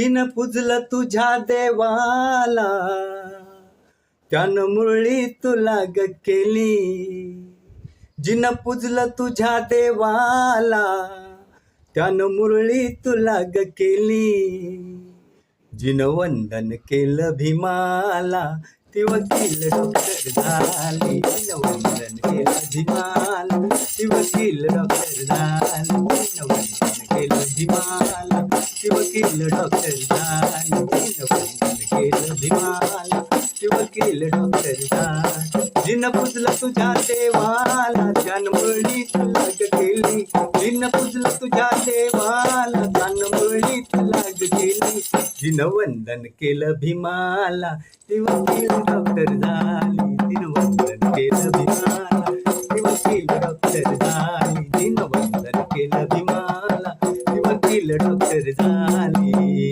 जिन पूजलं तुझ्या देवाला त्यानं मुरळी तुला ग केली. जिन पूजलं तुझ्या देवाला त्यानं मुरळी तुला ग केली. जिन वंदन केलं भीमाला ती वकील डॉक्टर झाली. जिन वंदन केलं भीमाला ती वकील डॉक्टर झाली. जिन वंदन केलं भीमाला ती वकील डॉक्टर झाली. जिन वंदन केलं भीमाला ती वकील डॉक्टर झाली. जिन पूजलं तुझ्या देवाला त्यानं मुरळी तुला ग केली. जिन पूजलं तुझ्या देवाला त्यानं मुरळी तुला ग केली. जिन वंदन केलं भीमाला ती वकील डॉक्टर झाली. जिन वंदन केलं भीमाला ती वकील डॉक्टर झाली. जिन वंदन केलं भीमाला ती वकील डॉक्टर झाली.